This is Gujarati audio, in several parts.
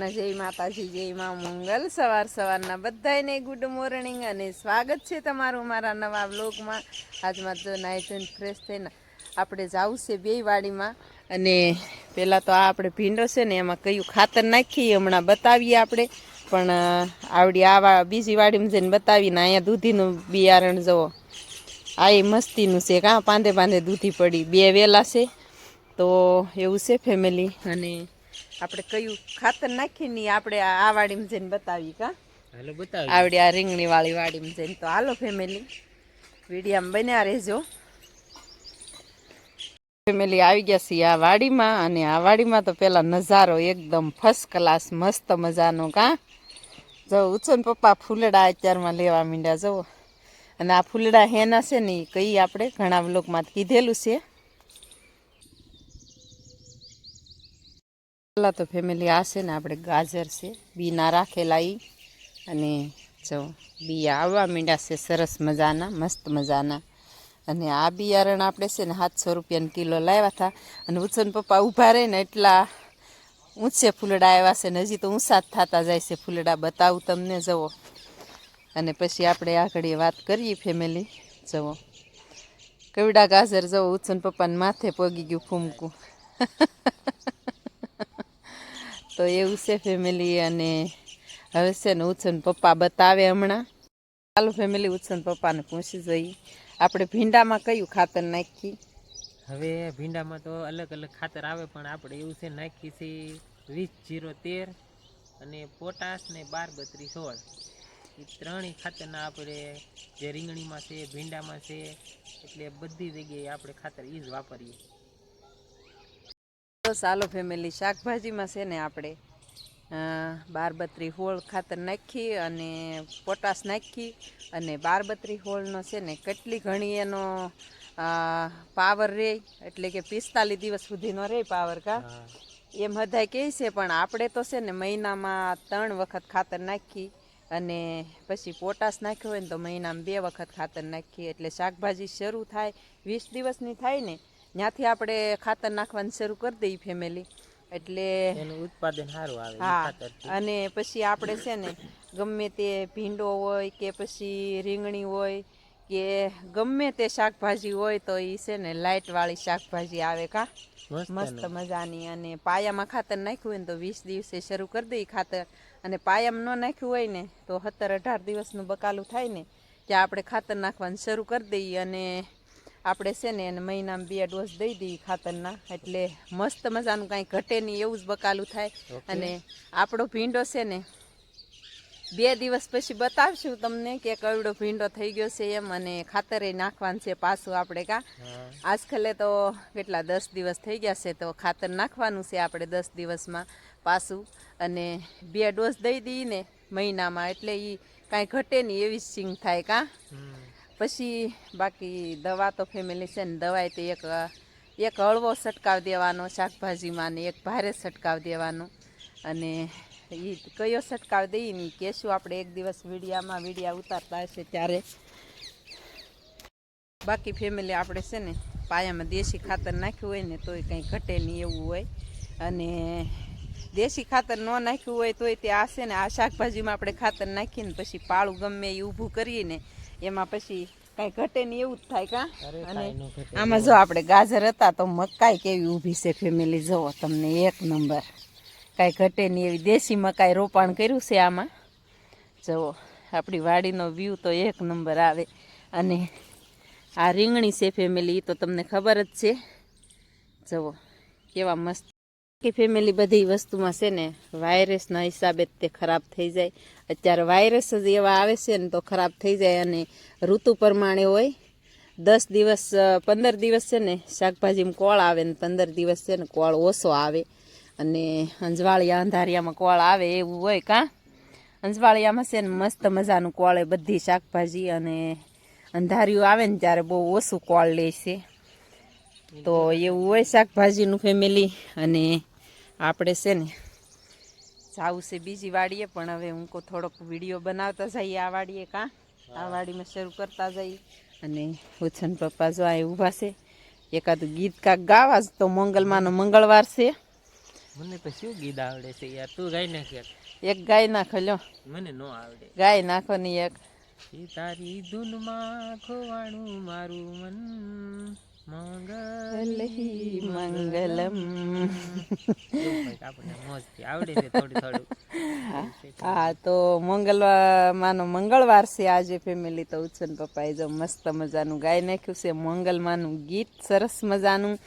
બધાને જય માતાજી, જય મા મંગલ। સવારના બધાને ગુડ મોર્નિંગ અને સ્વાગત છે તમારું મારા નવા વ્લોગમાં। આજમાં તો નાઈ ધોઈને ફ્રેશ થઈને આપણે જવું છે બે વાડીમાં। અને પહેલાં તો આ આપણે ભીંડો છે ને એમાં કયું ખાતર નાખીએ હમણાં બતાવીએ આપણે, પણ આવડી આ બીજી વાડીમાં જઈને બતાવીને અહીંયા દૂધીનું બિયારણ જવો આ એ મસ્તીનું છે કાં પાંદે પાંદે દૂધી પડી બે વેલા છે તો એવું છે ફેમિલી। અને આપણે કયું ખાતર નાખીને આપણે આ વાડીમાં જઈને બતાવી કાં આવડી આ રીંગણી વાળી વાડીમાં જઈને। તો હાલો ફેમિલી વિડીયામાં બન્યા રહેજો। ફેમિલી આવી ગયા છીએ આ વાડીમાં, અને આ વાડીમાં તો પેલા નજારો એકદમ ફર્સ્ટ ક્લાસ મસ્ત મજાનો કાં જો ઉછન પપ્પા ફૂલડા અત્યારમાં લેવા માંડ્યા જવો। અને આ ફૂલડા હેના છે ને કઈ આપણે ઘણા વ્લોગમાં કીધેલું છે। પહેલાં તો ફેમિલી આ છે ને આપણે ગાજર છે બીના રાખેલા એ, અને જો બિયા આવવા માંડ્યા છે સરસ મજાના મસ્ત મજાના। અને આ બિયારણ આપણે છે ને 700 રૂપિયાનો કિલો લાવ્યા હતા। અને ઉછન પપ્પા ઊભા રહીને એટલા ઊંચે ફૂલડા આવ્યા છે ને હજી તો ઊંચા જ થતા જાય છે ફૂલડા, બતાવું તમને જવો। અને પછી આપણે આગળ વાત કરીએ ફેમિલી। જવો કેવડા ગાજર જવો ઉછન પપ્પાને માથે પગી ગયું ફૂમકું તો એવું છે ફેમિલી। અને હવે છે ને ઉછન પપ્પા બતાવે હમણાં। ચાલો ફેમિલી ઉછન પપ્પાને પૂછી જોઈએ આપણે ભીંડામાં કયું ખાતર નાખી। હવે ભીંડામાં તો અલગ અલગ ખાતર આવે, પણ આપણે એવું છે નાખી છે 20-0-13 અને પોટાશ ને 12-32-16 એ ત્રણેય ખાતરના આપણે જે રીંગણીમાં છે ભીંડામાં છે એટલે બધી જગ્યાએ આપણે ખાતર એ જ વાપરીએ। તો ચાલો ફેમિલી શાકભાજીમાં છે ને આપણે 12-32-16 ખાતર નાખી અને પોટાશ નાખી। અને 12-32-16નો છે ને કેટલી ઘણી એનો પાવર રહે, એટલે કે 45 દિવસ સુધીનો રહે પાવર કાં એમ બધાય કહે છે। પણ આપણે તો છે ને મહિનામાં 3 વખત ખાતર નાખી, અને પછી પોટાશ નાખ્યો હોય ને તો મહિનામાં 2 વખત ખાતર નાખીએ। એટલે શાકભાજી શરૂ થાય 20 દિવસની થાય ને ત્યાંથી આપણે ખાતર નાખવાનું શરૂ કરી દઈએ ફેમિલી, એટલે એનું ઉત્પાદન સારું આવે એ હા। ખાતરથી। અને પછી આપણે છે ને ગમે તે ભીંડો હોય કે પછી રીંગણી હોય કે ગમે તે શાકભાજી હોય તો એ છે ને લાઇટવાળી શાકભાજી આવે કાં મસ્ત મજાની। અને પાયામાં ખાતર નાખ્યું હોય ને તો 20 દિવસે શરૂ કરી દઈએ ખાતર, અને પાયામાં ન નાખ્યું હોય ને તો 17-18 દિવસનું બકાલું થાય ને ત્યાં આપણે ખાતર નાખવાનું શરૂ કરી દઈએ। અને આપણે છે ને એને મહિનામાં 2 ડોઝ દઈ દઈએ ખાતરના, એટલે મસ્ત મજાનું કાંઈ ઘટે નહીં એવું જ બકાલું થાય। અને આપણો ભીંડો છે ને 2 દિવસ પછી બતાવશું તમને કે કવડો ભીંડો થઈ ગયો છે એમ। અને ખાતરે નાખવાનું છે પાછું આપણે કાં આજકાલે તો કેટલા 10 દિવસ થઈ ગયા છે તો ખાતર નાખવાનું છે આપણે 10 દિવસમાં પાછું। અને 2 ડોઝ દઈ દઈએ ને મહિનામાં એટલે એ કાંઈ ઘટે નહીં એવી સિંગ થાય કાં। પછી બાકી દવા તો ફેમિલી છે ને દવાએ તો એક હળવો છંટકાવ દેવાનો શાકભાજીમાં ને એક ભારે છંટકાવ દેવાનો। અને એ કયો છંટકાવ દઈએ ને કહેશું આપણે એક દિવસ વિડીયા ઉતારતા હશે ત્યારે। બાકી ફેમિલી આપણે છે ને પાયામાં દેશી ખાતર નાખ્યું હોય ને તોય કંઈ ઘટે નહીં એવું હોય। અને દેશી ખાતર ન નાખ્યું હોય તોય તે આ છે ને આ શાકભાજીમાં આપણે ખાતર નાખીને પછી પાળું ગમે એ ઊભું કરીએ ને એમાં પછી કાંઈ ઘટે નહીં એવું જ થાય કાં। અને આમાં જો આપણે ગાજર હતા તો મકાઈ કેવી ઊભી છે ફેમિલી જુઓ તમને એક નંબર, કાંઈ ઘટે નહીં એવી દેશી મકાઈ રોપાણ કર્યું છે આમાં જુઓ આપણી વાડીનો વ્યૂ તો એક નંબર આવે। અને આ રીંગણી છે ફેમિલી તો તમને ખબર જ છે જુઓ કેવા મસ્ત કે ફેમિલી બધી વસ્તુમાં છે ને વાયરસના હિસાબે તે ખરાબ થઈ જાય। અત્યારે વાયરસ જ એવા આવે છે ને તો ખરાબ થઈ જાય। અને ઋતુ પ્રમાણે હોય 10 દિવસ 15 દિવસ છે ને શાકભાજીમાં કોળ આવે ને 15 દિવસ છે ને કોળ ઓછો આવે। અને અંજવાળિયા અંધારિયામાં કોળ આવે એવું હોય કાં અંજવાળિયામાં છે ને મસ્ત મજાનું કોળે બધી શાકભાજી, અને અંધારિયું આવે ને ત્યારે બહુ ઓછું કોળ લે છે તો એવું હોય શાકભાજીનું ફેમિલી। અને આપણે છે ને જાવું છે બીજી વાડીએ, પણ હવે હું થોડોક વિડીયો બનાવતા જઈએ આ વાડીએ કાં આ વાડીમાં શરૂ કરતા જઈએ। અને ઉછન પપ્પા જો આ ઊભા છે, એકાદું ગીત કાંક ગાવા જ તો મંગલમાંનો મંગળવાર છે મને તો શું ગીત આવડે છે યાર, તું ગાઈ નાખ યાર. એક ગાય નાખો લ્યો, મને નો આવડે. ગાય નાખો ની એક. એ તારી ધૂનમાં ખોવાણું મારું મન, મંગલહી મંગલમ. એવું કંઈક આપણને મોજથી આવડે છે થોડું થોડું. હા, તો મંગલમાનો મંગળવાર છે આજે ફેમિલી. તો ઉછન પપ્પાએ જો મસ્ત મજાનું ગાઈ નાખ્યું છે મંગલમાનું ગીત, સરસ મજાનું.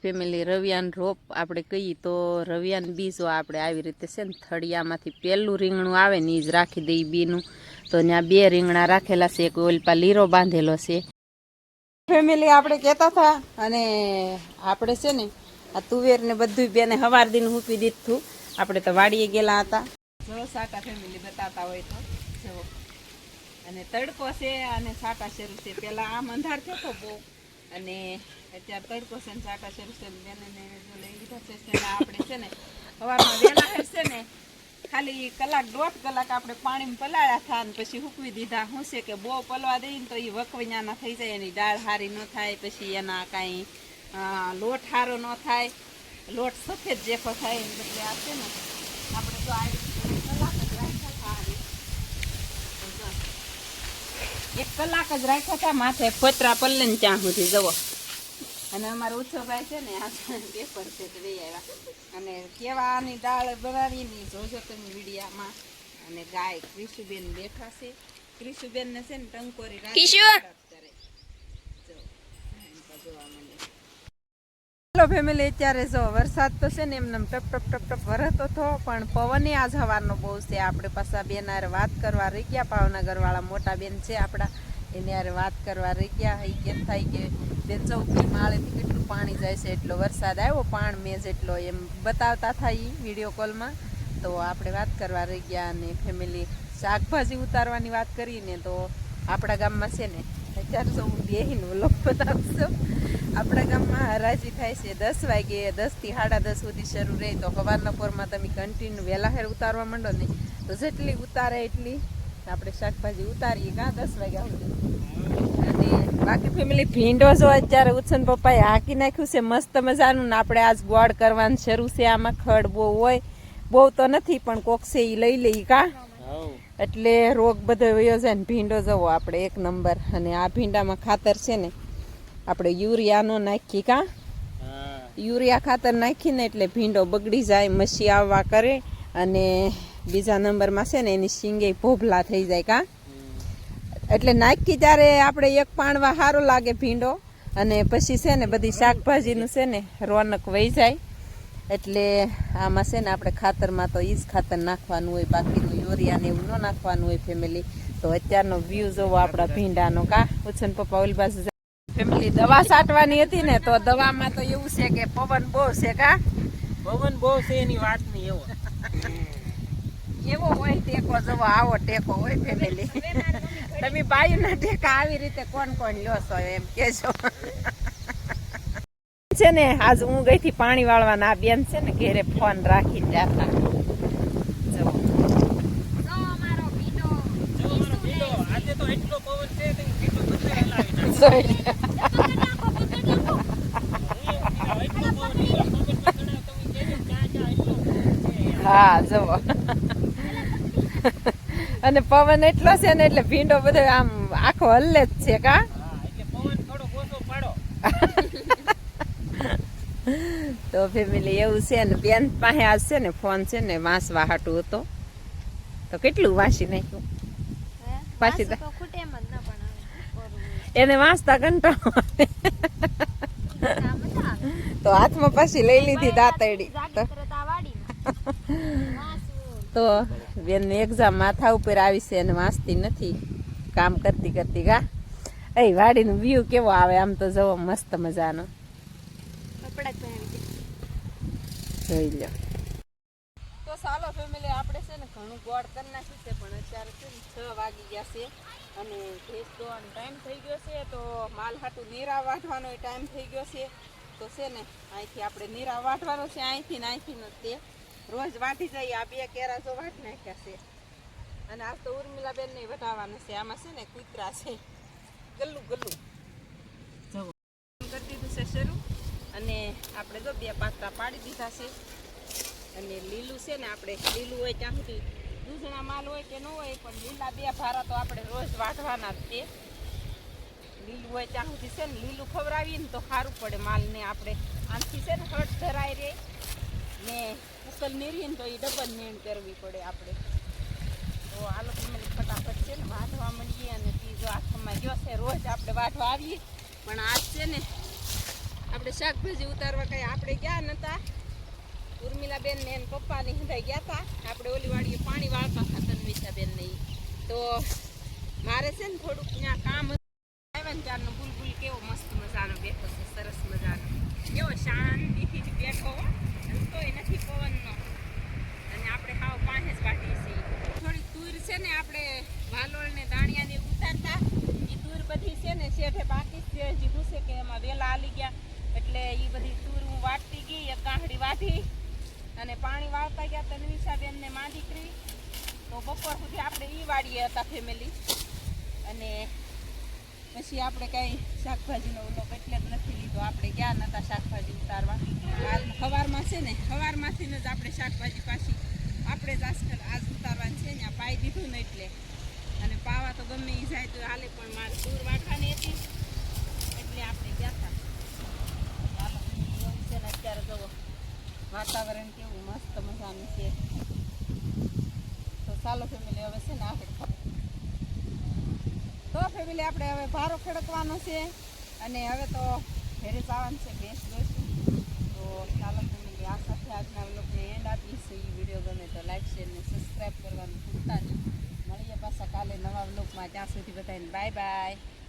ફેમિલી રવિયાન રોપ આપણે કહીએ તો રવિયાન બીજો આપણે આવી રીતે છે ને થળિયામાંથી પહેલું રીંગણું આવે ને એ જ રાખી દઈએ બીનું. તો ત્યાં 2 રીંગણા રાખેલા છે, એક ઓલપા લીરો બાંધેલો છે. ફેમિલી આપણે કહેતા હતા, અને આપણે છે ને આ તુવેર ને બધું બેને હવાર દિન મૂકી દીધું. આપણે તો વાડીએ ગયેલા હતા. જો સાટા ફેમિલી બતાવતા હોય તો જો, અને તડકો છે અને સાટા શરૂ છે. પેલા આમ અંધાર થતો બહુ, અને અત્યારે તડકો છે ને સાટા શરૂ છે. બેને જો લઈ લીધા છે. આપણે છે ને સવારમાં વહેલા છે ને ખાલી કલાક 1.5 કલાક આપણે પાણીમાં પલાળ્યા હતા અને પછી સૂકવી દીધા. શું છે કે બહુ પલવા દઈએ ને તો એ વકવૈયાના થઈ જાય, એની દાળ સારી ન થાય, પછી એના કાંઈ લોટ સારો ન થાય, લોટ સફેદ જેખો થાય. એને બદલે આ છે ને આપણે તો આ કલાક જ રાખ્યા હતા, 1 કલાક જ રાખ્યા હતા માથે ફોતરા પલ્લે ને ત્યાં સુધી જવો. અને અમારો ઉત્સવભાઈ છે ને આ પેપર છે તો લઈ આવ્યા, અને કેવા આની દાળ બનાવીની જોજો તમે વિડીયામાં. અને ગાય ક્રિશુબેન બેઠા છે. ક્રિશુબેન ને છે ને ટંકોરી રાખી હેલો ફેમિલી. અત્યારે જો વરસાદ તો છે ને એમને ટપ ટપ ટપ ટપ વરસતો હતો, પણ પવને આજ હવારનો બહુ છે. આપણે પાછા બેન હારે વાત કરવા રહી ગયા, ભાવનગર વાળા મોટા બેન છે આપણા, એને હારે વાત કરવા રહી ગયા. એ કેમ થાય કે બેન ચૌકી માળેથી કેટલું પાણી જાય છે, એટલો વરસાદ આવ્યો પાણ મેં જેટલો, એમ બતાવતા હતા એ વિડીયો કોલમાં. તો આપણે વાત કરવા રહી ગયા. અને ફેમિલી શાકભાજી ઉતારવાની વાત કરીને તો આપણા ગામમાં છે ને અત્યારે તો હું બેહીને વ્લોગ બતાવશું. આપણા ગામમાં હરાજી થાય છે 10 વાગે, 10 થી 10:30 સુધી શરૂ રહે. તો સવારના પોરમાં તમે કન્ટિન્યુ વહેલા હેર ઉતારવા માંડો ને તો જેટલી ઉતારે એટલી આપણે શાકભાજી ઉતારીએ કાં 10 વાગ્યા સુધી. અને બાકી ફેમિલી ભીંડો જો અત્યારે ઉછન પપ્પાએ હાંકી નાખ્યું છે મસ્ત મજાનું. ને આપણે આજ ગોળ કરવાનું શરૂ છે. આમાં ખડ બહુ હોય, બહુ તો નથી પણ કોક છે એ લઈ લઈ કા, એટલે રોગ બધો વયો જાય ને. ભીંડો જવો આપણે 1 નંબર. અને આ ભીંડામાં ખાતર છે ને આપણે યુરિયાનો નાખી કા, યુરિયા ખાતર નાખીને એટલે ભીંડો બગડી જાય, મસી આવવા કરે. અને બીજા નંબરમાં છે ને એની શીંગે ભોભલા થઈ જાય કા, એટલે નાખી ત્યારે આપણે 1 પાણવા સારો લાગે ભીંડો. અને પછી છે ને બધી શાકભાજીનું છે ને રોનક વહી જાય. એટલે આમાં છે ને આપણે ખાતરમાં તો ઈ જ ખાતર નાખવાનું હોય, બાકીનું યુરિયા ને એવું ન નાખવાનું હોય ફેમિલી. તો અત્યારનો વ્યૂ જોવો આપણા ભીંડાનો કા. ઉછન પપ્પા ઓલી બાજુ ફેમિલી દવા છાંટવાની હતી ને, તો દવામાં તો એવું છે કે પવન બહુ છે કા, પવન બહુ છે એની વાત નહીં. એવો હોય ટેકો જવો, આવો ટેકો હોય ફેમિલી. તમે બાયુના ટેકા આવી રીતે કોણ કોણ લ્યો છો એમ કેજો. છે ને આજ હું ગઈ થી પાણી વાળવાના. આ બેન છે ને ઘેરે ફોન રાખીને જાતા. જવો આજે તો એટલો પવન છે કે ભીંડો બધે હલાવી નાખે. હા જવો. અને પવન એટલો છે ને એટલે ભીંડો બધો આમ આખો હલ્લે જ છે કા. એટલે પવન થોડો ઓછો પાડો. તો ફેમિલી એવું છે ને. બેન પાસે આજ છે ને ફોન છે ને વાંસવા હાટું હતો, તો કેટલું વાંસી નાખ્યું પાછી. એને વાંચતા કંટાળો તો હાથમાં પાછી લઈ લીધી દાંતડી. તો બેન એક્ઝામ માથા ઉપર આવી છે અને વાંચતી નથી, કામ કરતી કરતી કા. એ વાડીનું વ્યૂ કેવો આવે આમ તો જવો મસ્ત મજાનો. જોઈ લો. તો ચાલો ફેમિલી આપણે છે ને ઘણું ગોળ કરી નાખ્યું છે, પણ અત્યારે છે ને 6 વાગી ગયા છે અને ભેંસ દોવાનો ટાઈમ થઈ ગયો છે. તો માલ હાટું નીરા વાઢવાનો ટાઈમ થઈ ગયો છે. તો છે ને અહીંથી આપણે નીરા વાઢવાનો છે, અહીંથી ને અહીંથી ને તે રોજ વાઢી જઈએ. આ 2 કેરા જો વાઢી નાખ્યા છે. અને આજ તો ઉર્મિલાબેન ને વઢાવવાનું છે. આમાં છે ને કૂતરા છે, ગલ્લું ગલ્લું જવું કરી દીધું છે શરૂ. અને આપણે જો 2 પાત્રા પાડી દીધા છે. અને લીલું છે ને આપણે લીલું હોય ત્યાં સુધી દૂધણા માલ હોય કે ન હોય પણ લીલા બે ભારા તો આપણે રોજ વાઢવાના જ તે લીલું હોય ત્યાં સુધી છે ને લીલું ખવડાવીએ ને તો સારું પડે માલને આપણે આનાથી છે ને હટ ધરાય રે ને ઉકલ નીરીએ ને તો એ ડબલ નીણ કરવી પડે આપણે તો આ લોકો ફટાફટ છે ને વાઢવા મળીએ અને ત્રીજો આથમમાં ગયો છે રોજ આપણે વાઢવા આવીએ પણ આજ છે ને આપણે શાકભાજી ઉતારવા કંઈ આપણે ગયા નહોતા ઉર્મિલાબેન ને એના પપ્પાની હંધાઈ ગયા હતા આપણે ઓલી વાડીએ પાણી વાળતા હતા તન્વિષાબેન ને તો મારે છે ને થોડુંક ત્યાં કામ આવ્યા ને ત્યારનો બુલબુલ કેવો મસ્ત મજાનો બેઠો છે સરસ મજાનો કેવો શાંતિથી જ બેઠો તોય નથી પવનનો અને આપણે હાવ પાસે જ વાટીએ છીએ થોડીક તુર છે ને આપણે વાલોળ ને દાણિયાને ઉતારતા એ તુર બધી છે ને શેઠે બાકી છે હજી પૂછે કે એમાં વેલા આલી ગયા એટલે એ બધી તુર હું વાટતી ગઈ એક ગાંહડી વાટી અને પાણી વાળતા ગયા તન્વિષાબેન ને મા દીકરી તો બપોર સુધી આપણે એ વાડીએ હતા ફેમિલી અને પછી આપણે કાંઈ શાકભાજીનો ઓલો એટલે જ નથી લીધો આપણે ગયા નહોતા શાકભાજી ઉતારવા હાલ સવારમાં છે ને સવારમાંથી જ આપણે શાકભાજી પાછી આપણે જ આજકાલ આજ ઉતારવાની છે ને આ પાઈ દીધું ને એટલે અને પાવા તો ગમે એ જાય તો હાલે પણ મારે દૂર વાટવાની હતી એટલે આપણે ગયા હતા ચાલો એવું છે ને અત્યારે જુઓ વાતાવરણ કેવું મસ્ત મજાનું છે તો ચાલો ફેમિલી હવે છે ને આપણે તો ફેમિલી આપણે હવે ભારો ખડકવાનો છે અને હવે તો ઘરે જવાનું છે ભેંસ દોઈશું તો ચાલો ફેમિલી આ સાથે આજના વ્લોગને એન્ડ આપીશું એ વિડીયો ગમે તો લાઈક શેર ને સબસ્ક્રાઈબ કરવાનું ભૂલતા નહીં મળીએ પાછા કાલે નવા વ્લોગમાં ત્યાં સુધી બધાને બાય બાય.